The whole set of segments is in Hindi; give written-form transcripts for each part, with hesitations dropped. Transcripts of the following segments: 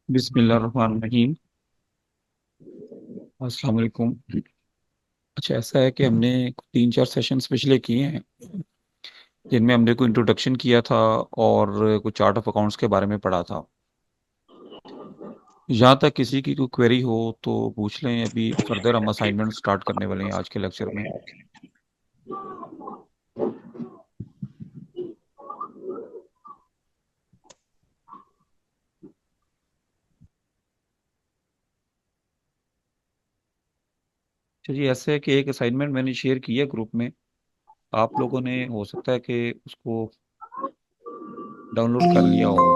बिस्मिल्लाहिर्रहमानिर्रहीम। अस्सलाम वालेकुम। अच्छा, ऐसा है कि हमने 3-4 सेशंस पिछले किए हैं जिनमें हमने कोई इंट्रोडक्शन किया था और कुछ चार्ट ऑफ अकाउंट्स के बारे में पढ़ा था। यहाँ तक किसी की कोई क्वेरी हो तो पूछ लें। अभी फर्दर हम असाइनमेंट स्टार्ट करने वाले हैं आज के लेक्चर में। चलिए, ऐसे है कि एक असाइनमेंट मैंने शेयर किया ग्रुप में। आप लोगों ने हो सकता है कि उसको डाउनलोड कर लिया हो।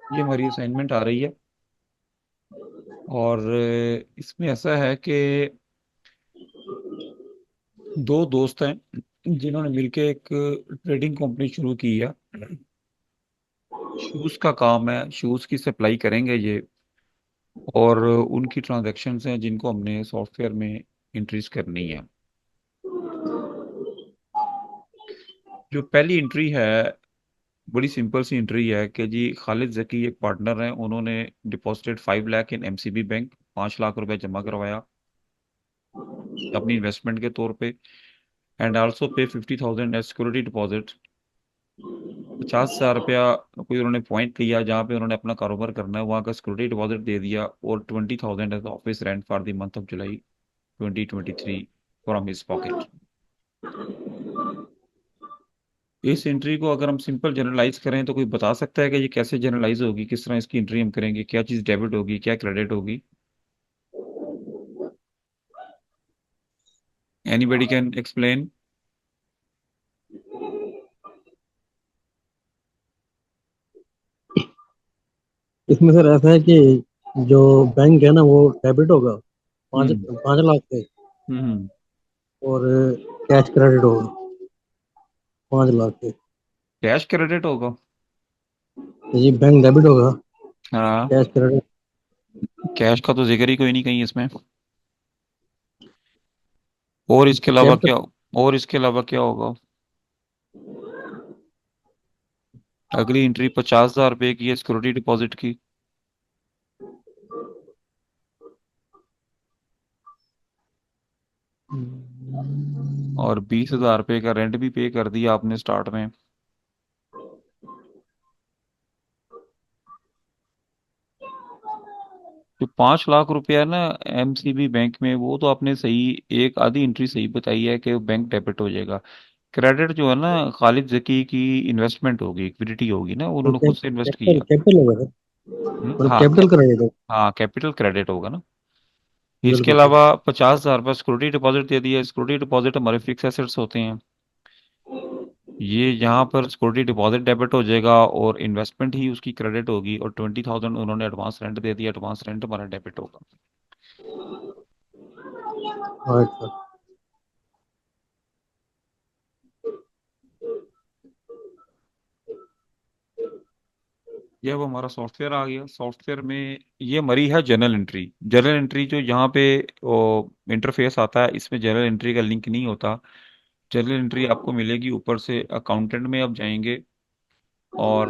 ये हमारी असाइनमेंट आ रही है और इसमें ऐसा है कि दो दोस्त हैं जिन्होंने मिलके एक ट्रेडिंग कंपनी शुरू की है। शूज का काम है, शूज की सप्लाई करेंगे ये। और उनकी ट्रांजैक्शंस हैं जिनको हमने सॉफ्टवेयर में एंट्रीज करनी है। जो पहली एंट्री है, बड़ी सिंपल सी एंट्री है कि जी खालिद जकी एक पार्टनर हैं, उन्होंने डिपॉजिटेड 5 लाख इन एमसीबी बैंक, 5 लाख रुपए जमा करवाया अपनी इन्वेस्टमेंट के तौर पे। एंड आल्सो पे 50,000 एज सिक्योरिटी डिपॉजिट। 50,000 रुपया कोई उन्होंने पॉइंट लिया जहाँ पे उन्होंने अपना कारोबार करना है, वहाँ का सिक्योरिटी डिपॉजिट दे दिया। और 20,000 as office rent for the month of July 2023 from his pocket. इस एंट्री को अगर हम सिंपल जनरलाइज करें तो कोई बता सकता है कि ये कैसे जनरलाइज होगी, किस तरह इसकी एंट्री हम करेंगे, क्या चीज़ डेबिट होगी क्या क्रेडिट होगी? Anybody can explain? इसमें सर ऐसा है कि जो बैंक है ना वो डेबिट होगा पाँच हम्म। 5 लाख से। हम्म। और कैश क्रेडिट होगा 5 लाख से। कैश क्रेडिट होगा? जी बैंक डेबिट होगा, हाँ। Cash credit. कैश का तो जिक्र ही कोई नहीं कहीं इसमें। और इसके अलावा कैपिटल। क्या? और इसके अलावा क्या होगा? अगली एंट्री 50,000 रुपए की है सिक्योरिटी डिपॉजिट की। और 20,000 रुपए का रेंट भी पे कर दिया आपने स्टार्ट में। जो 5 लाख रुपया है ना एमसीबी बैंक में, वो तो आपने सही, एक आधी एंट्री सही बताई है कि बैंक डेबिट हो जाएगा। क्रेडिट जो है ना, खालिद जकी की इन्वेस्टमेंट होगी, इक्विटी होगी ना, उन्होंने खुद से इन्वेस्ट कैपिटल किया। कैपिटल होगा सर, मतलब हाँ कैपिटल क्रेडिट होगा। हाँ, कैपिटल क्रेडिट होगा ना। इसके बिल्कुल सर। अलावा 50,000 रुपये सिक्योरिटी डिपॉजिट दे दिया। सिक्योरिटी डिपॉजिट हमारे फिक्स एसेट्स होते हैं। ये यहाँ पर सिक्योरिटी डिपॉजिट डेबिट हो जाएगा और इन्वेस्टमेंट ही उसकी क्रेडिट होगी। और 20,000 उन्होंने एडवांस रेंट दे दिया, एडवांस रेंट हमारा डेबिट होगा। Right sir. ये अब हमारा सॉफ्टवेयर आ गया। सॉफ्टवेयर में ये मरी है जनरल एंट्री। जनरल एंट्री जो यहाँ पे इंटरफेस आता है, इसमें जनरल एंट्री का लिंक नहीं होता। जनरल एंट्री आपको मिलेगी ऊपर से, अकाउंटेंट में आप जाएंगे और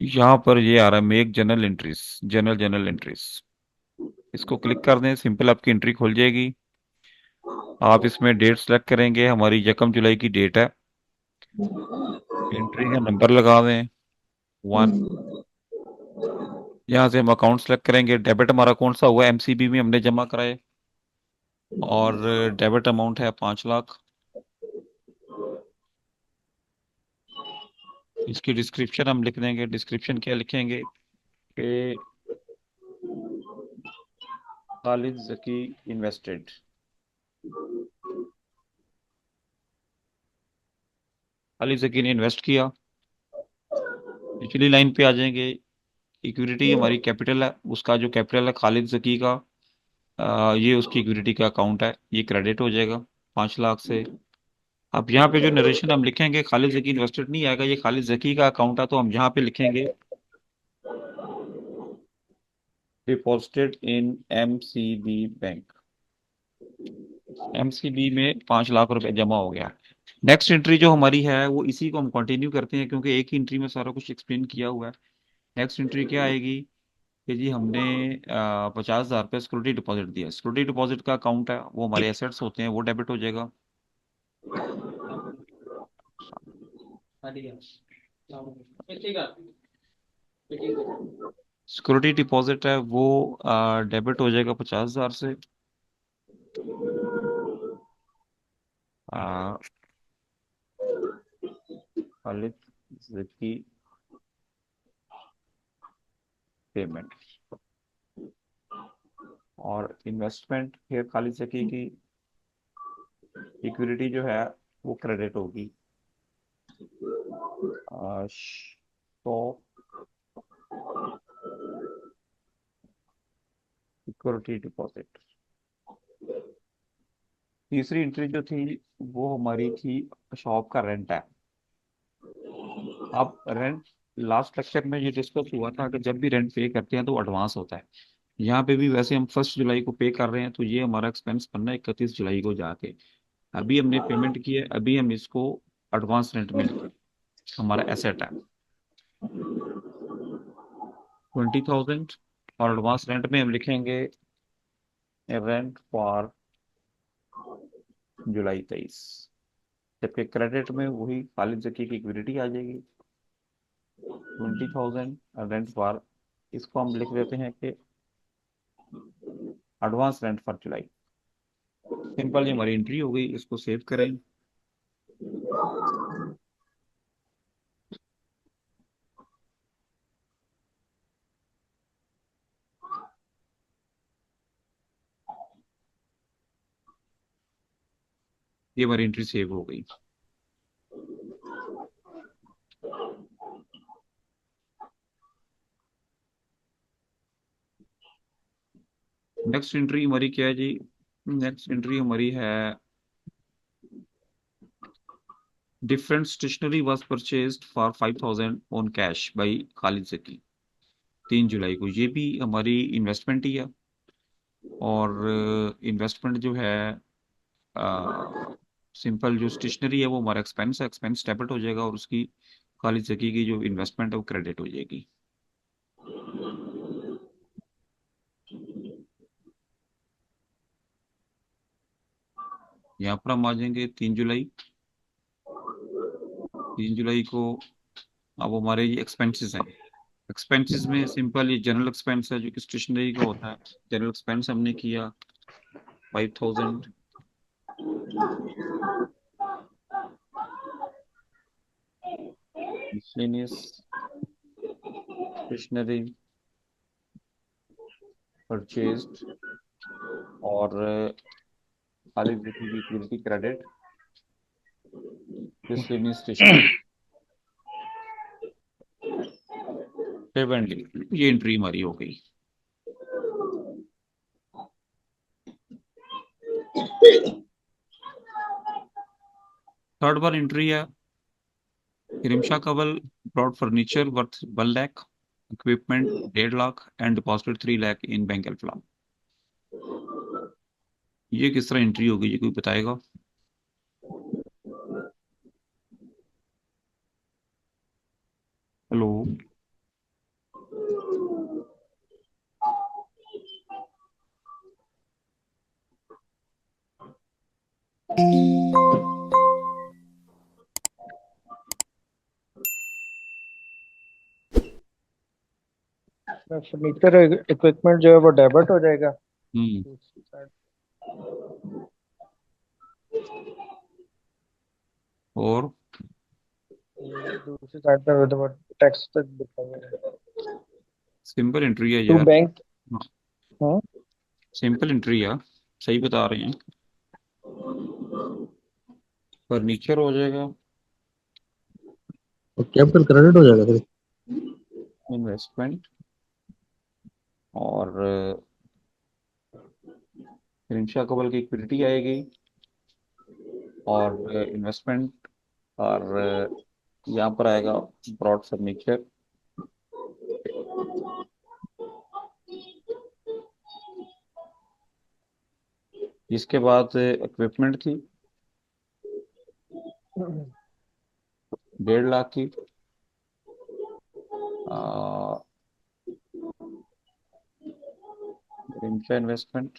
यहाँ पर ये आ रहा है make general entries, general entries. इसको क्लिक कर दें, सिंपल आपकी एंट्री खुल जाएगी। आप इसमें डेट सेलेक्ट करेंगे, हमारी 1 जुलाई की डेट है। एंट्री का नंबर लगा दें 1। यहाँ से हम अकाउंट सेलेक्ट करेंगे। डेबिट हमारा कौन सा हुआ, एमसीबी में हमने जमा कराए। और डेबिट अमाउंट है 5 लाख। इसकी डिस्क्रिप्शन हम लिख देंगे। डिस्क्रिप्शन क्या लिखेंगे कि खालिद जकी इन्वेस्टेड। खालिद जकी ने इन्वेस्ट किया। पिछली लाइन पे आ जाएंगे। इक्विटी हमारी कैपिटल है, उसका जो कैपिटल है खालिद जकी का, ये उसकी इक्विटी का अकाउंट है, ये क्रेडिट हो जाएगा 5 लाख से। अब यहाँ पे जो नरेशन हम लिखेंगे, खालिद जकी इन्वेस्टेड नहीं आएगा, ये खालिद जकी का अकाउंट है, तो हम यहाँ पे लिखेंगे deposited in MCB bank. MCB में 5 लाख रुपए जमा हो गया। नेक्स्ट एंट्री जो हमारी है वो इसी को हम कंटिन्यू करते हैं, क्योंकि एक ही एंट्री में सारा कुछ एक्सप्लेन किया हुआ है। नेक्स्ट एंट्री क्या आएगी कि जी हमने 50,000 रुपये सिक्योरिटी डिपॉजिट दिया। सिक्योरिटी डिपॉजिट का अकाउंट है, वो हमारे एसेट्स होते हैं, वो डेबिट हो जाएगा। सिक्योरिटी डिपॉजिट है वो डेबिट हो जाएगा 50,000 से। आ, खालिद जकी पेमेंट। और इन्वेस्टमेंट फिर खालिद जकी की इक्विटी जो है वो क्रेडिट होगी 100 सिक्योरिटी डिपॉजिट। तीसरी एंट्री जो थी वो हमारी थी शॉप का रेंट है। अब रेंट, लास्ट लेक्चर में ये डिस्कस हुआ था कि जब भी रेंट पे करते हैं तो एडवांस होता है। यहाँ पे भी वैसे हम 1 जुलाई को पे कर रहे हैं, तो ये हमारा एक्सपेंस बनना है 31 जुलाई को जाके। अभी हमने पेमेंट की है, अभी हम इसको एडवांस रेंट में लिखें, हमारा एसेट है 20,000। और एडवांस रेंट में हम लिखेंगे रेंट फॉर जुलाई 23। जबकि क्रेडिट में वही खालिद जकी की इक्विटी आ जाएगी 20,000 रेंट फॉर, इसको हम लिख देते हैं कि advance rent for July. Simple, ये हमारी एंट्री हो गई, इसको सेव करें। ये हमारी एंट्री सेव हो गई। नेक्स्ट एंट्री हमारी क्या है जी? नेक्स्ट एंट्री हमारी है different stationery was purchased for 5,000 on cash by Khalid Zaki 3 जुलाई को। ये भी हमारी इन्वेस्टमेंट ही है। और इन्वेस्टमेंट जो है, सिंपल जो स्टेशनरी है वो हमारा एक्सपेंस है, एक्सपेंस डेबिट हो जाएगा, और उसकी खालिद जकी की जो इन्वेस्टमेंट है वो क्रेडिट हो जाएगी। यहाँ पर हम आ जाएंगे 3 जुलाई। 3 जुलाई को अब हमारे ये एक्सपेंसेस हैं। एक्सपेंसेस में सिंपल ये जनरल एक्सपेंस है जो कि स्टेशनरी का होता है। जनरल एक्सपेंस हमने किया 5,000। मिसलेनियस स्टेशनरी परचेज्ड, और खालिद जकी की equity credit, miscellaneous stationery payment. ये एंट्री हमारी हो गई। थर्ड बार एंट्री है Hirimsha Kanwal brought furniture worth 1 lakh, equipment 1.5 lakh and deposited 3 lakh in bank Alfalah. ये किस तरह एंट्री होगी, ये कोई बताएगा? हेलो। फर्नीचर इक्विपमेंट जो है वो डेबिट हो जाएगा। हम्म। दूसरी साइड और दूसरी साइड पे विद टैक्स तक दिखाएगा। सिंपल एंट्री है टू यार। बैंक। हाँ, सिंपल एंट्री है, सही बता रहे हैं। फर्नीचर हो जाएगा, तो कैपिटल क्रेडिट हो जाएगा फिर। इन्वेस्टमेंट और रिंशा कबल की इक्विटी आएगी, और इन्वेस्टमेंट, और यहाँ पर आएगा ब्रॉड फर्नीचर। इसके बाद इक्विपमेंट थी 1.5 लाख की। रिंशा इन्वेस्टमेंट,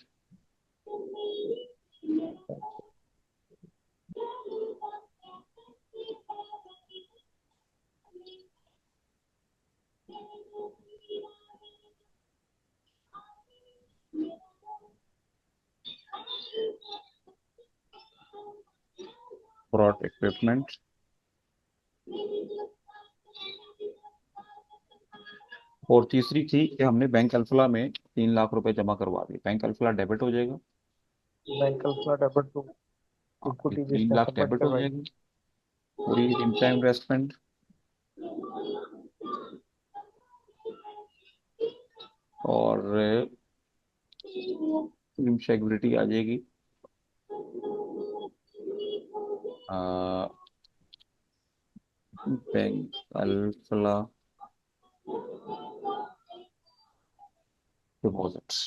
ब्रॉड इक्विपमेंट, और तीसरी थी कि हमने बैंक अल्फला में 3 लाख रुपए जमा करवा दिए। बैंक अल्फला डेबिट हो जाएगा। बैंक का डेबिट टू हाँ, ये इक्विटी तीन जिसने लाख सबमिट डेबिट हो करवाई। जाएगी। पूरी रिंशा इन्वेस्टमेंट, और रिंशा इक्विटी आ जाएगी बैंक अल्फला डिपॉजिट्स।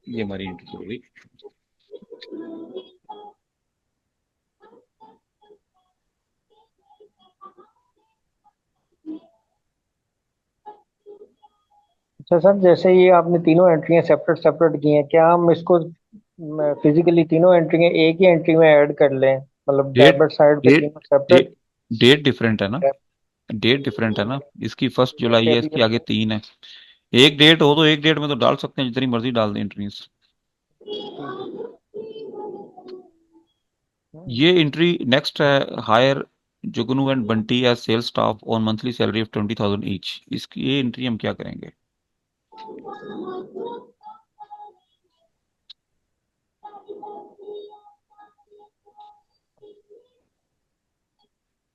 ये हमारी एंट्री हो गई। अच्छा सर, जैसे ये आपने तीनों एंट्रियां सेपरेट सेपरेट की हैं, क्या हम इसको फिजिकली तीनों एंट्रियां एक ही एंट्री में ऐड कर लें? मतलब डेट डेबिट साइड पे डेट तीनों सेपरेट। डेट डेट डिफरेंट है ना। डेट डिफरेंट है ना। इसकी 1 जुलाई है, अभी इसकी आगे 3 है। एक डेट हो तो एक डेट में तो डाल सकते हैं, जितनी मर्जी डाल दें एंट्रीज। ये एंट्री नेक्स्ट है। Hire Jugnu and Bunty as sales staff on monthly salary of 20,000 each. इसकी ये एंट्री हम क्या करेंगे?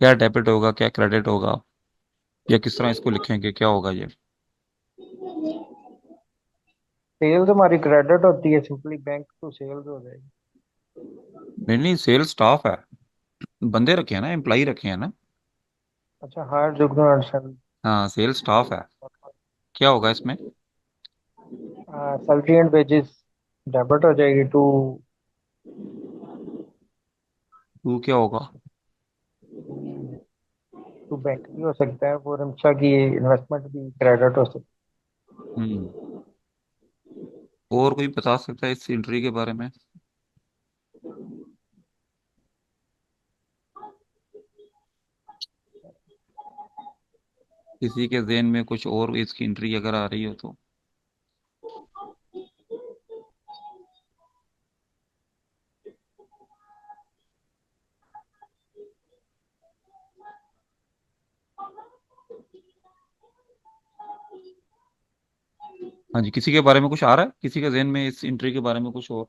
क्या डेबिट होगा, क्या क्रेडिट होगा, या किस तरह इसको लिखेंगे, क्या होगा ये? सेल्स हमारी क्रेडिट होती है, सिंपली बैंक टू सेल्स हो जाएगी। नहीं नहीं, सेल्स स्टाफ है, बंदे रखे हैं ना, एम्प्लाई रखे हैं ना। अच्छा, हायर जुगनू एंड हाँ, सेल्स स्टाफ है। क्या होगा इसमें? सैलरी एंड वेजेस डेबिट हो जाएगी टू टू क्या होगा? टू बैंक भी हो सकता है, वो रिमशा की इन्वेस्टमेंट भी क्रेडिट हो सकती हम्म। और कोई बता सकता है इस एंट्री के बारे में? किसी के ज़हन में कुछ और इसकी एंट्री अगर आ रही हो तो? हाँ जी, किसी के बारे में कुछ आ रहा है, किसी के ज़हन में इस एंट्री के बारे में कुछ और?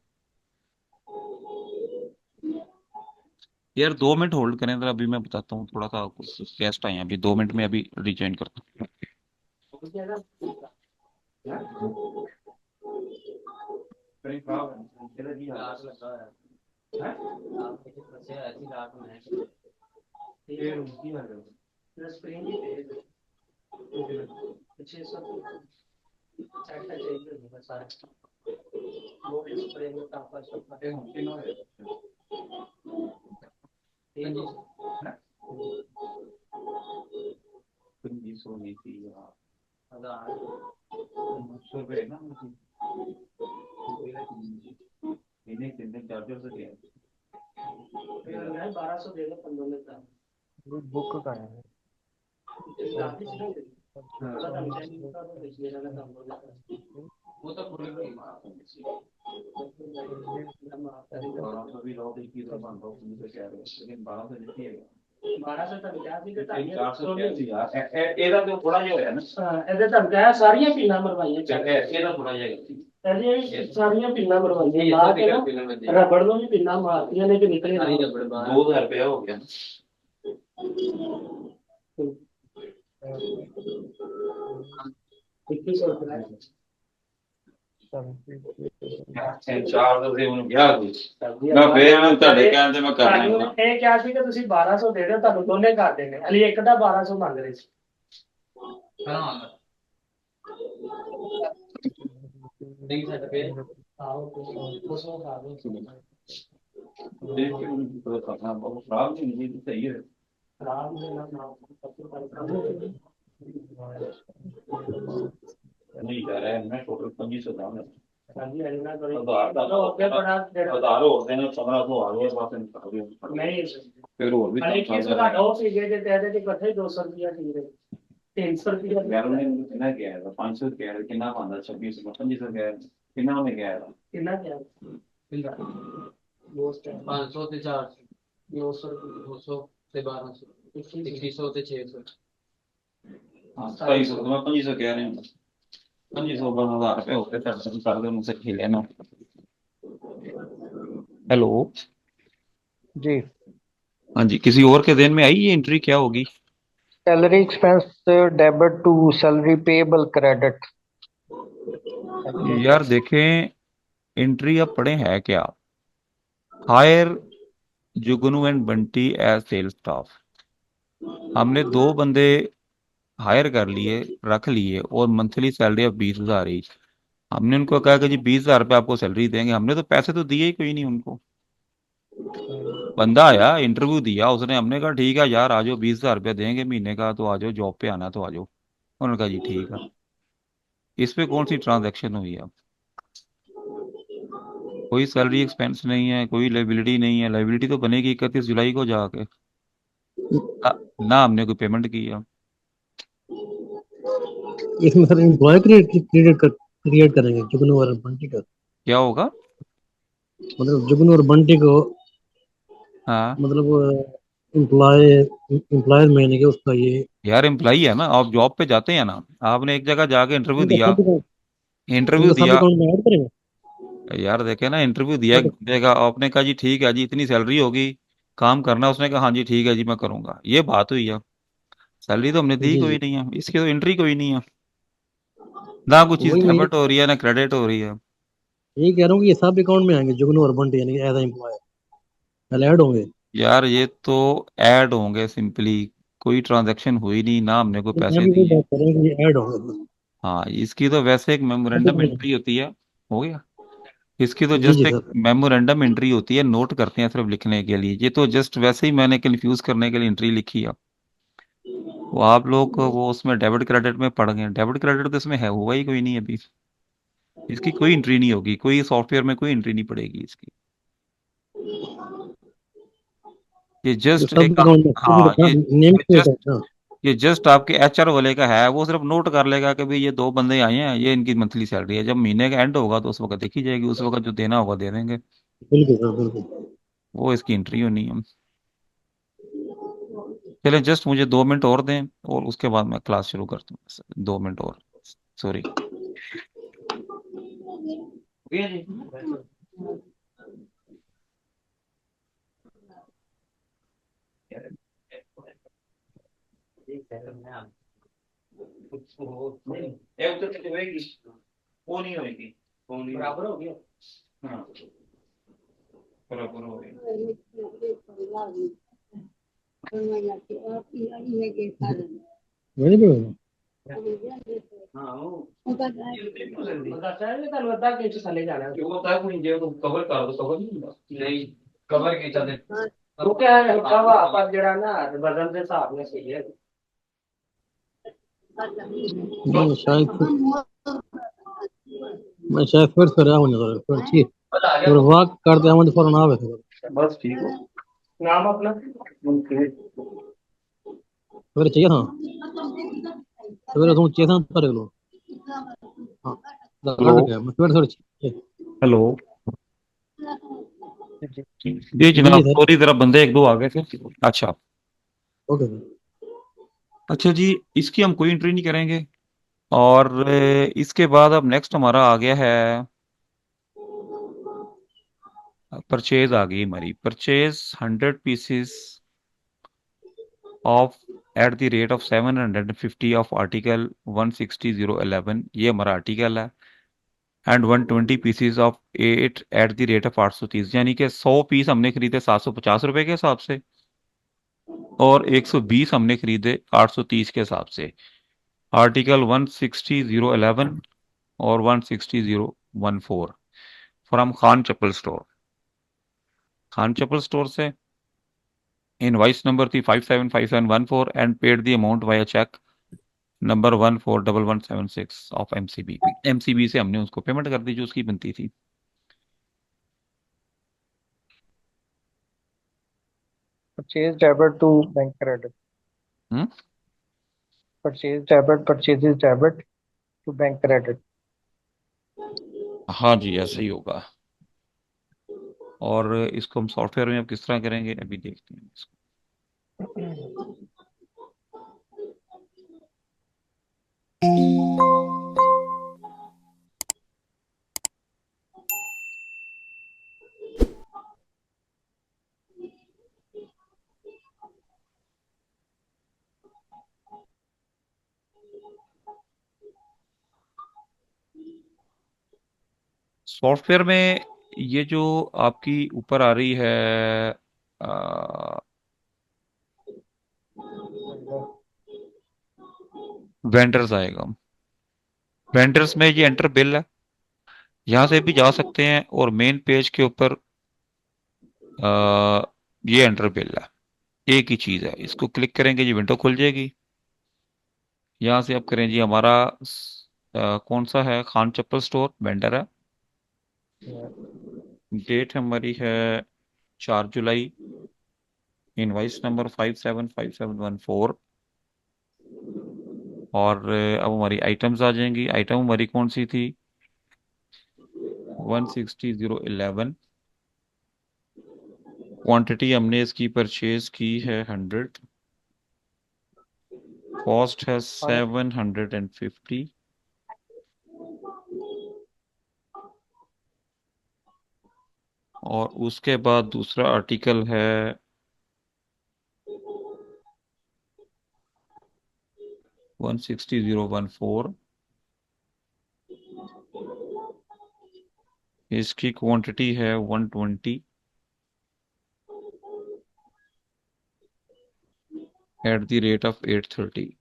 यार 2 मिनट होल्ड करें जरा, अभी मैं बताता हूँ। थोड़ा सा कुछ गेस्ट आए हैं, अभी 2 मिनट में अभी रिज्वाइन करता है। बुक का है। ਇਹਦਾ ਤੇ ਥੋੜਾ ਜਿਹਾ ਹੋਇਆ ਨਾ। ਇਹਦੇ ਤਾਂ ਕਹਿ ਸਾਰੀਆਂ ਪੀਣਾ ਮਰਵਾਈਆਂ ਇਹਦਾ ਥੋੜਾ ਜਿਹਾ ਇਹਦੀਆਂ ਸਾਰੀਆਂ ਪੀਣਾ ਮਰਵਾਈਆਂ ਲਾ ਕੇ ਨਾ ਰਬੜ ਨੂੰ ਵੀ ਪੀਣਾ ਮਾਰਤੀਆਂ ਨੇ ਕਿ ਨਿਕਲੇ 2,000 ਰੁਪਇਆ ਹੋ ਗਿਆ। 2100 रुपया ਚਾਰ ਤੁਸੀਂ ਉਹਨੂੰ ਕਿਹਾ ਸੀ ਮੈਂ ਫੇਰ ਮੈਂ ਤੁਹਾਡੇ ਕਹਿਣ ਤੇ ਮੈਂ ਕਰਨਾ ਹੀ ਤੁਹਾਨੂੰ ਇਹ ਕਿਹਾ ਸੀ ਕਿ ਤੁਸੀਂ 1200 ਦੇ ਦਿਓ, ਤੁਹਾਨੂੰ ਦੋਨੇ ਕਰ ਦੇਣੇ, ਅਲੀ ਇੱਕ ਦਾ 1200 ਮੰਗ ਰਹੇ ਸੀ। ਹਾਂ ਨਹੀਂ ਸਾਡੇ ਪੇ ਆਓ ਤੁਸੀਂ ਉਸ ਨੂੰ ਖਾ ਦੋ। ਦੇਖ ਕੇ ਉਹਨੂੰ ਪਤਾ ਕਰਨਾ ਬਹੁਤ ਖਰਾਬ ਨਹੀਂ ਹੁੰਦੀ ਸਹੀ ਹੈ ਰਾਮ ਦੇ ਨਾਮ ਨਹੀਂ ਕਰ ਰਿਹਾ ਮੈਂ ਟੋਟਲ 2500 ਦਾ ਹਾਂਜੀ ਅਲੀਨਾ ਕਰੀ ਆਧਾਰ ਦਾ ਅੱਗੇ ਬੜਾ ਆਧਾਰ ਹੋਰ ਦੇ ਨੇ 1500 ਆ ਗਏ ਬਸ ਨਹੀਂ ਫਿਰ ਹੋਰ ਵੀ ਅਲੀ ਕੀ ਸੁਣਾ ਦੋ ਸੀਗੇ ਤੇ ਇਹਦੇ ਤੇ ਇਕੱਠੇ 200 ਰੁਪਿਆ ਠੀਕ ਹੈ 300 ਰੁਪਿਆ ਯਾਰ ਉਹਨੇ ਕਿੰਨਾ ਕਿਹਾ ਹੈ 500 ਕਿਹਾ ਹੈ ਕਿੰਨਾ ਪਾਉਂਦਾ 2600 2500 ਕਿਹਾ ਹੈ ਕਿੰਨਾ ਉਹਨੇ ਕਿਹਾ ਹੈ ਕਿੰਨਾ ਕਿਹਾ ਕਿੰਨਾ 500 ਤੇ 400 200 200 ਤੇ 1200 2100 ਤੇ 600 ਹਾਂ 2700 ਮੈਂ 2500 ਕਹਿ ਰਿਹਾ ਹਾਂ 2500 1000 रुपये होते थे कर दो मुझसे खेले ना हेलो जी। हाँ जी किसी और के दिन में आई ये एंट्री क्या होगी salary expense debit to salary payable credit. यार देखें एंट्री अब पढ़े है क्या hire Jugnu and Bunty as sales staff हमने दो बंदे हायर कर लिए रख लिए और मंथली सैलरी अब 20,000 ही हमने उनको कहा कि जी 20,000 रुपये आपको सैलरी देंगे हमने तो पैसे तो दिए ही कोई नहीं उनको बंदा आया इंटरव्यू दिया उसने हमने कहा ठीक है यार आ जाओ 20,000 रुपये देंगे महीने का तो आ जाओ जॉब पे आना तो आ जाओ उन्होंने कहा जी ठीक है इस पे कौन सी ट्रांजैक्शन हुई है कोई सैलरी एक्सपेंस नहीं है कोई लाइबिलिटी नहीं है लाइबिलिटी तो बनेगी 31 जुलाई को जाके ना हमने कोई पेमेंट किया इसमें सर एम्प्लॉय क्रिएट करेंगे जुगनू और बंटी का क्या होगा मतलब जुगनू और बंटी को हाँ मतलब एम्प्लॉय एम्प्लॉयर महीने के उसका ये यार एम्प्लॉई है ना आप जॉब पे जाते हैं ना आपने एक जगह जाके इंटरव्यू इनका दिया सब अकाउंट इंटरव्यू इनका सब दिया अकाउंट में ऐड करेंगे यार देखे ना इंटरव्यू दिया देगा आपने कहा जी ठीक है जी इतनी सैलरी होगी काम करना उसने कहा हाँ जी ठीक है जी मैं करूंगा ये बात हुई है सैलरी तो हमने दी जी कोई जी नहीं है इसकी तो एंट्री कोई नहीं है ना कुछ चीज वही मैं डेबिट हो रही है ना क्रेडिट हो रही है यही कह रहा हूँ कि ये सब अकाउंट में आएंगे जुगनू और बंटी यानी एज एम्प्लॉयर पहले ऐड होंगे यार ये तो ऐड होंगे सिंपली कोई ट्रांजैक्शन हुई नहीं ना हमने कोई मैं पैसे भी वही दिए बात कर रहा हूँ कि ये ऐड होंगे हाँ इसकी तो वैसे एक मेमोरेंडम बस। एंट्री होती है हो गया इसकी तो जी जस्ट जी एक सर मेमोरेंडम एंट्री होती है नोट करते हैं सिर्फ लिखने के लिए ये तो जस्ट वैसे ही मैंने कंफ्यूज करने के लिए एंट्री लिखी है वो आप लोग वो उसमें डेबिट क्रेडिट में पड़ गए डेबिट क्रेडिट तो इसमें है हुआ ही कोई नहीं अभी इसकी कोई एंट्री नहीं होगी कोई सॉफ्टवेयर में कोई एंट्री नहीं पड़ेगी इसकी ये ये जस्ट सब एक अकाउंट में हाँ नेम ये प्लेट है जस्ट ना ये जस्ट आपके एचआर वाले का है वो सिर्फ नोट कर लेगा कि भाई ये दो बंदे आए हैं ये इनकी मंथली सैलरी है जब महीने का एंड होगा तो उस वक्त देखी जाएगी उस वक्त जो देना होगा दे देंगे बिल्कुल सर बिल्कुल वो इसकी एंट्री होनी है चले जस्ट मुझे 2 मिनट और दें और उसके बाद मैं क्लास शुरू करता हूँ 2 मिनट और सॉरी वो नहीं होगी बराबर हो गया हाँ बराबर हो गई वही पे होगा हाँ बताया नहीं ਤੁਹਾਨੂੰ ਅੱਧਾ ਕਿੰਚ ਥੱਲੇ ਜਾਣਾ वो होता है कोई जो कवर कर दो कवर नहीं होगा ਨਹੀਂ ਕਵਰ ਕੀਤਾ ਤੇ ਉਹ ਕਿਹਾ ਹਲਕਾ ਵਾ ਪਰ ਜਿਹੜਾ ਨਾ ਵਜ਼ਨ ਦੇ ਹਿਸਾਬ ਨਾਲ ਸਹੀ ਹੈ मैं शायद मैं शायद फिर से रहा हूँ सर फिर ठीक फिर वाक करते हैं फौरन आवे सर बस ठीक हो ਨਾਮ ਆਪਣਾ फिर चाहिए था फिर तुम चाहिए था कर लो हाँ हेलो लड़ गया मैं फिर थोड़ी चाहिए हेलो जी जी जी जी जनाब सर सॉरी जरा बंदे एक दो आ गए थे अच्छा ओके सर अच्छा जी इसकी हम कोई एंट्री नहीं करेंगे और इसके बाद अब नेक्स्ट हमारा आ गया है परचेज आ गई हमारी purchase 100 pieces of at the rate of 750 of article 160/011 ये हमारा आर्टिकल है and 120 pieces of at at the rate of 830, यानी कि 100 पीस हमने खरीदे 750 रुपए के हिसाब से, और 120 हमने खरीदे 830 के हिसाब से। आर्टिकल 160-011 और 160-014 from Khan chappal store. Khan chappal store से इनवाइस नंबर थी 575714 and paid the amount via cheque number 141176 of MCB. MCB से हमने उसको पेमेंट कर दी जो उसकी बनती थी। Purchase debit to bank credit. Hmm. Purchase debit, purchases debit to bank credit. हाँ जी, ऐसा ही होगा। और इसको हम सॉफ्टवेयर में अब किस तरह करेंगे अभी देखते हैं इसको। सॉफ्टवेयर में ये जो आपकी ऊपर आ रही है वेंडर्स आएगा। वेंडर्स में ये एंटर बिल है, यहाँ से भी जा सकते हैं, और मेन पेज के ऊपर ये एंटर बिल है। एक ही चीज है, इसको क्लिक करेंगे जी विंडो खुल जाएगी। यहाँ से आप करें जी हमारा कौन सा है, खान चप्पल स्टोर वेंडर है। डेट हमारी है 4 जुलाई। Invoice number 575714। और अब हमारी आइटम्स आ जाएंगी। आइटम हमारी कौन सी थी, 160-011। क्वांटिटी हमने इसकी परचेज की है 100। कॉस्ट है 750। और उसके बाद दूसरा आर्टिकल है 160-014। इसकी क्वांटिटी है 120 एट द रेट ऑफ 830।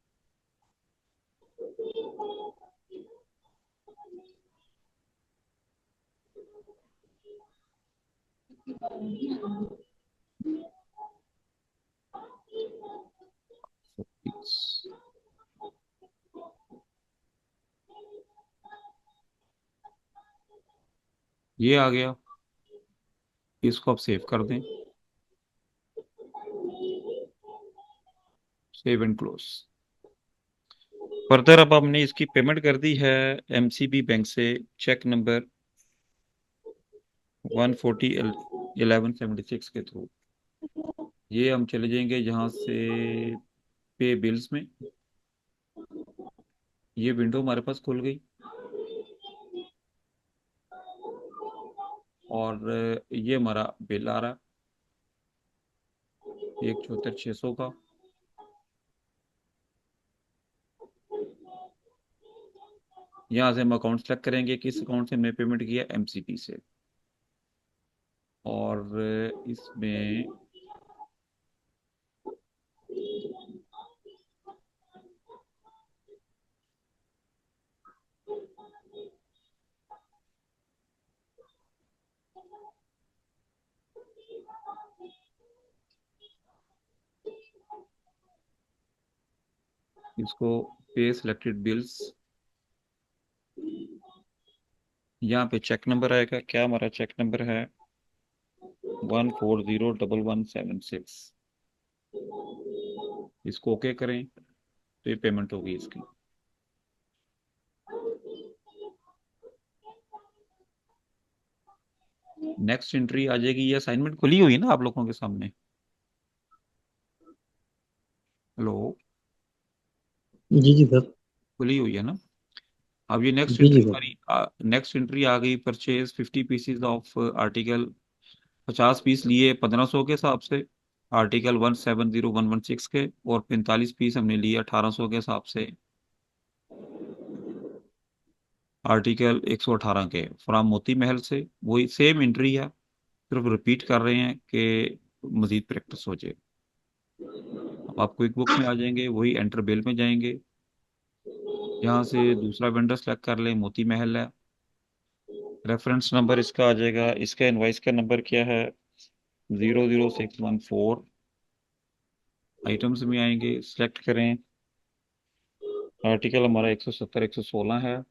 ये आ गया, इसको आप सेव कर दें। Save and close. फर्दर अब हमने इसकी पेमेंट कर दी है एमसीबी बैंक से चेक नंबर 140-1176 के थ्रू। ये हम चले जाएंगे जहाँ से पे बिल्स में। ये विंडो हमारे पास खुल गई, और ये हमारा बिल आ रहा है 174,600 का। यहाँ से हम अकाउंट सेलेक्ट करेंगे किस अकाउंट से हमने पेमेंट किया, एमसीबी से। और इसमें इसको पे सिलेक्टेड बिल्स, यहाँ पे चेक नंबर आएगा। क्या हमारा चेक नंबर है, 1401176। इसको ओके करें तो ये पेमेंट होगी इसकी। नेक्स्ट एंट्री आ जाएगी। ये असाइनमेंट खुली हुई है ना आप लोगों के सामने। हेलो, जी जी सर। खुली हुई है ना। अब ये नेक्स्ट जी जी एंट्री सर। हमारी नेक्स्ट एंट्री आ गई, purchase 50 pieces of article. 50 piece लिए 1500 के हिसाब से, आर्टिकल 170116 के। और 45 पीस हमने लिए 1800 के हिसाब से, आर्टिकल 118 के फ्रॉम मोती महल से, वही सेम एंट्री है, सिर्फ रिपीट कर रहे हैं कि मजीद प्रैक्टिस हो जाए। अब आप क्विक बुक में आ जाएंगे, वही एंटर बेल में जाएंगे, यहाँ से दूसरा वेंडर सेलेक्ट कर लें, मोती महल है। रेफरेंस नंबर इसका आ जाएगा, इसका इनवाइस का नंबर क्या है, 00614। आइटम्स में आएंगे, सिलेक्ट करें, आर्टिकल हमारा 170 116 है।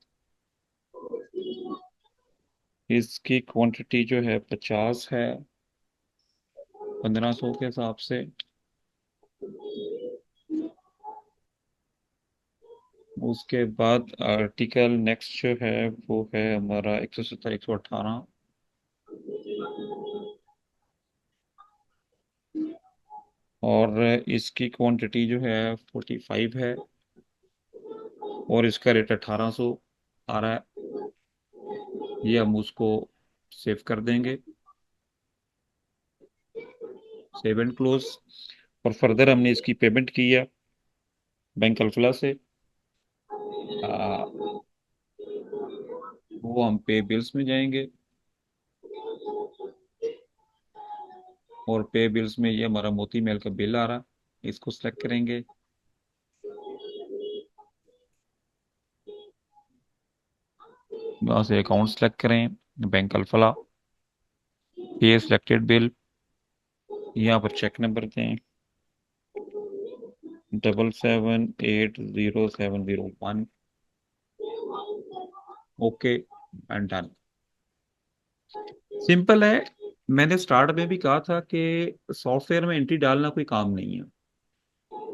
इसकी क्वांटिटी जो है 50 है, 1500 के हिसाब से। उसके बाद आर्टिकल नेक्स्ट जो है वो है हमारा 170 118, और इसकी क्वांटिटी जो है 45 है, और इसका रेट 1800 आ रहा है। ये हम उसको सेव कर देंगे, सेव एंड क्लोज। और फर्दर हमने इसकी पेमेंट की है बैंक अल्फला से, आ, वो हम पे बिल्स में जाएंगे, और पे बिल्स में ये हमारा मोती महल का बिल आ रहा, इसको सेलेक्ट करेंगे। वहाँ से अकाउंट सेलेक्ट करें, बैंक अल्फला, पे सिलेक्टेड बिल, यहाँ पर चेक नंबर दें 77807001। Okay and done. सिंपल है। मैंने स्टार्ट में भी कहा था कि सॉफ्टवेयर में एंट्री डालना कोई काम नहीं है,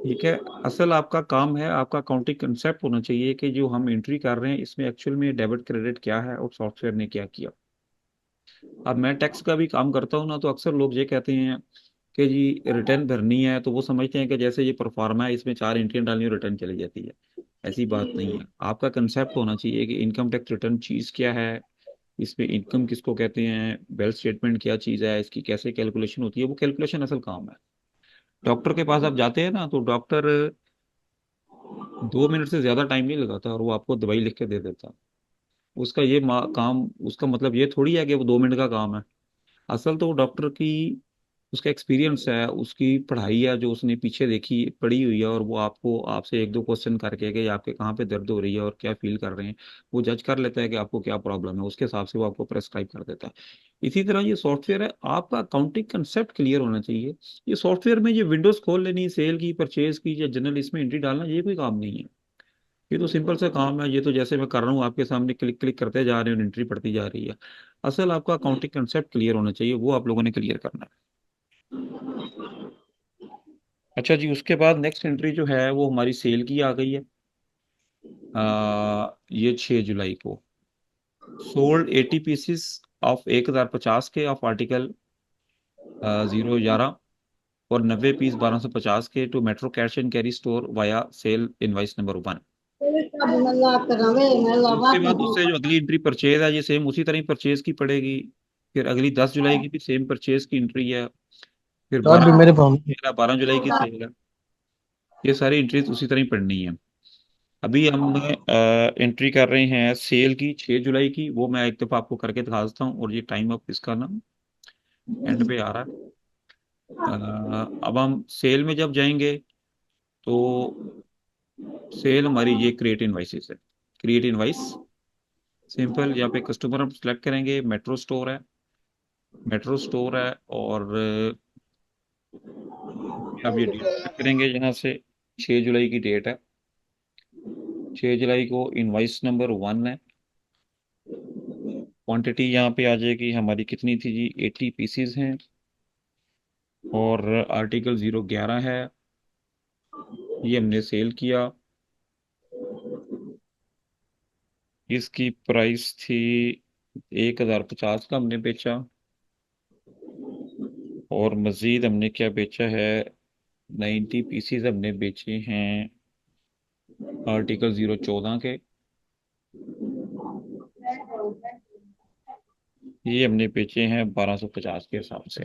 ठीक है। असल आपका काम है, आपका अकाउंटिंग कंसेप्ट होना चाहिए कि जो हम एंट्री कर रहे हैं इसमें एक्चुअल में डेबिट क्रेडिट क्या है और सॉफ्टवेयर ने क्या किया। अब मैं टैक्स का भी काम करता हूँ ना, तो अक्सर लोग ये कहते हैं कि जी रिटर्न भरनी है, तो वो समझते हैं कि जैसे ये परफॉर्मा है, इसमें 4 एंट्रियां डालनी और रिटर्न चली जाती है। ऐसी बात नहीं है। आपका कंसेप्ट होना चाहिए कि इनकम टैक्स रिटर्न चीज़ क्या है, इसमें इनकम किसको कहते हैं, वेल्थ स्टेटमेंट क्या चीज़ है, इसकी कैसे कैलकुलेशन होती है, वो कैलकुलेशन असल काम है। डॉक्टर के पास आप जाते हैं ना, तो डॉक्टर 2 मिनट से ज़्यादा टाइम नहीं लगाता, और वो आपको दवाई लिख के दे देता। उसका ये काम, उसका मतलब ये थोड़ी है कि वो 2 मिनट का काम है। असल तो डॉक्टर की, उसका एक्सपीरियंस है, उसकी पढ़ाई है जो उसने पीछे देखी पढ़ी हुई है, और वो आपको आपसे एक दो क्वेश्चन करके कि आपके कहाँ पे दर्द हो रही है और क्या फील कर रहे हैं, वो जज कर लेता है कि आपको क्या प्रॉब्लम है, उसके हिसाब से वो आपको प्रेस्क्राइब कर देता है। इसी तरह ये सॉफ्टवेयर है, आपका अकाउंटिंग कंसेप्ट क्लियर होना चाहिए। ये सॉफ्टवेयर में ये विंडोज खोल लेनी, सेल की, परचेज की या जनरल इसमें एंट्री डालना, ये कोई काम नहीं है। ये तो सिंपल सा काम है, ये तो जैसे मैं कर रहा हूँ आपके सामने, क्लिक क्लिक करते जा रहे हैं और एंट्री पड़ती जा रही है। असल आपका अकाउंटिंग कंसेप्ट क्लियर होना चाहिए, वो आप लोगों ने क्लियर करना है। अच्छा जी, उसके बाद नेक्स्ट एंट्री जो है वो हमारी सेल की आ गई है। ये 6 जुलाई को सोल्ड 80 पीसेस ऑफ 1050 के ऑफ आर्टिकल 011, और 90 पीस 1250 के to Metro cash and carry store via sale invoice number 1। उसके बाद उससे जो अगली एंट्री परचेज है, ये सेम उसी तरह परचेज की पड़ेगी। फिर अगली 10 जुलाई की भी सेम परचेज की एंट्री है। फिर चार भी मेरे पास। 12 जुलाई की सेल है। ये सारी एंट्रीज उसी तरह ही पढ़नी है। अभी हम एंट्री कर रहे हैं सेल की 6 जुलाई की, वो मैं एक दफ़ा आपको करके दिखा देता हूँ, और ये टाइम अप इसका ना एंड पे आ रहा है। अब हम सेल में जब जाएंगे, तो सेल हमारी ये क्रिएट इनवाइसेस है, क्रिएट इनवाइस सिंपल। यहाँ पे कस्टमर हम सेलेक्ट करेंगे, मेट्रो स्टोर है, मेट्रो स्टोर है, और अब ये डेट सेलेक्ट करेंगे यहाँ से, 6 जुलाई की डेट है। 6 जुलाई को इनवाइस नंबर 1 है। क्वांटिटी यहाँ पे आ जाएगी हमारी, कितनी थी जी, 80 पीसीज हैं, और आर्टिकल 011 है, ये हमने सेल किया। इसकी प्राइस थी 1050 का हमने बेचा, और मज़ीद हमने क्या बेचा है, 90 पीसीज हमने बेचे हैं आर्टिकल 014 के। ये हमने बेचे हैं 1250 के हिसाब से।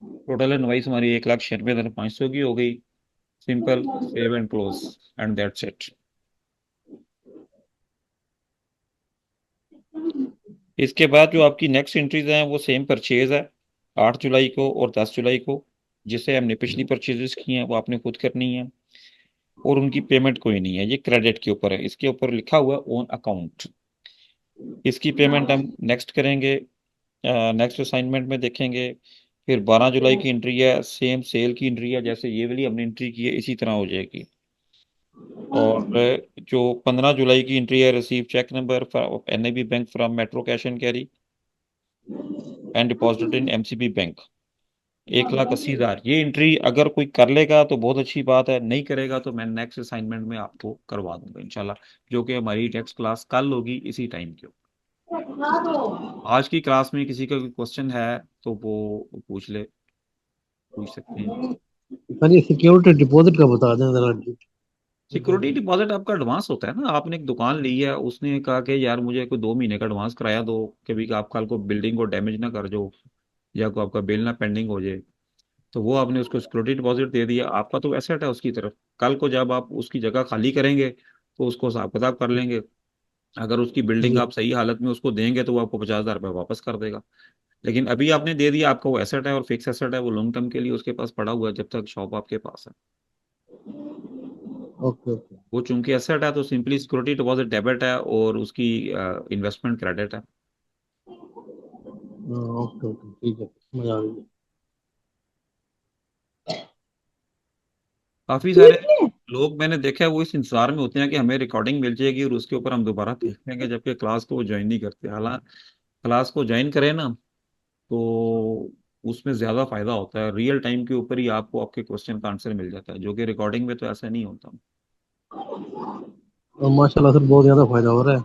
टोटल इनवाइस हमारी 1,96,500 की हो गई। Simple, save and close, and that's it. इसके बाद जो आपकी नेक्स्ट एंट्रीज हैं वो सेम परचेज है 8 जुलाई को और 10 जुलाई को, जिससे हमने पिछली परचेजेस की हैं वो आपने खुद करनी है, और उनकी पेमेंट कोई नहीं है, ये क्रेडिट के ऊपर है, इसके ऊपर लिखा हुआ ऑन अकाउंट। इसकी पेमेंट हम नेक्स्ट करेंगे, नेक्स्ट असाइनमेंट में देखेंगे। फिर 12 जुलाई की एंट्री है, सेम सेल की एंट्री है, जैसे ये वाली हमने एंट्री की है इसी तरह हो जाएगी। और जो 15 जुलाई की एंट्री है, receive cheque number NAB bank from Metro cash and carry and deposited in MCB bank, 1,80,000। ये एंट्री अगर कोई कर लेगा तो बहुत अच्छी बात है, नहीं करेगा तो मैं नेक्स्ट असाइनमेंट में आपको करवा दूंगा इंशाल्लाह, जो कि हमारी नेक्स्ट क्लास कल होगी इसी टाइम की। आज की क्लास में किसी का कोई क्वेश्चन है तो वो पूछ सकते हैं। सर ये सिक्योरिटी डिपॉजिट का बता दें जरा। सिक्योरिटी डिपॉजिट आपका एडवांस होता है ना, आपने एक दुकान ली है, उसने कहा कि यार मुझे कोई 2 महीने का एडवांस कराया दो, कभी आप कल को बिल्डिंग को डैमेज ना कर जो, या कोई आपका बिल ना पेंडिंग हो जाए, तो वो आपने उसको सिक्योरिटी डिपॉजिट दे दिया, आपका तो एसेट है उसकी तरफ। कल को जब आप उसकी जगह खाली करेंगे तो उसको हिसाब किताब कर लेंगे, अगर उसकी बिल्डिंग जी आप सही हालत में उसको देंगे तो वो आपको 50,000 रुपये वापस कर देगा। लेकिन अभी आपने दे दिया, आपका वो एसेट है और फिक्स एसेट है, वो लॉन्ग टर्म के लिए उसके पास पड़ा हुआ है जब तक शॉप आपके पास है। Okay okay. वो चूंकि एसेट है तो सिंपली सिक्योरिटी डिपॉजिट डेबिट है और उसकी इन्वेस्टमेंट क्रेडिट है। ओके ओके ठीक है, मजा आ गई। काफी सारे लोग मैंने देखा है वो इस इंतजार में होते हैं कि हमें रिकॉर्डिंग मिल जाएगी और उसके ऊपर हम दोबारा देख लेंगे, जबकि क्लास को वो ज्वाइन नहीं करते। हालांकि क्लास को ज्वाइन करें ना तो उसमें ज्यादा फायदा होता है, रियल टाइम के ऊपर ही आपको आपके क्वेश्चन का आंसर मिल जाता है, जो कि रिकॉर्डिंग में तो ऐसा नहीं होता। और माशाल्लाह सर बहुत ज्यादा फायदा हो रहा है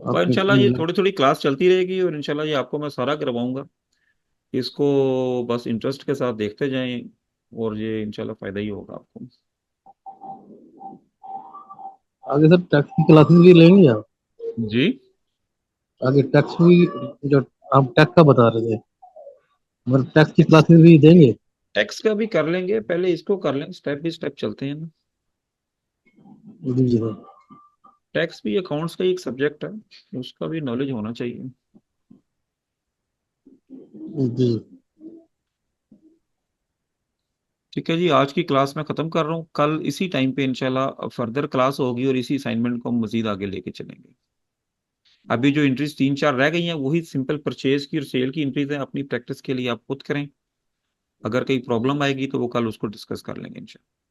और आपके इंशाल्लाह ये थोड़ी थोड़ी क्लास चलती रहेगी और इंशाल्लाह ये आपको मैं सारा करवाऊंगा, इसको बस इंटरेस्ट के साथ देखते जाएं और ये इंशाल्लाह फायदा ही होगा आपको। आगे सर टैक्स की क्लासेस भी लेंगे आप? जी। आगे टैक्स भी, जो आप टैक्स का बता रहे थे, मतलब टैक्स की क्लासेस भी देंगे? टैक्स का भी कर लेंगे, पहले इसको कर लेंगे, स्टेप बाई स्टेप चलते हैं ना। जी जी सर। टैक्स भी अकाउंट्स का ही एक सब्जेक्ट है, उसका भी नॉलेज होना चाहिए। जी ठीक है जी, आज की क्लास मैं खत्म कर रहा हूँ, कल इसी टाइम पे इंशाल्लाह फर्दर क्लास होगी और इसी असाइनमेंट को हम मजीद आगे लेके चलेंगे। अभी जो एंट्रीज 3-4 रह गई हैं वही सिंपल परचेज की और सेल की एंट्रीज हैं, अपनी प्रैक्टिस के लिए आप खुद करें। अगर कहीं प्रॉब्लम आएगी तो वो कल उसको डिस्कस कर लेंगे इंशाल्लाह।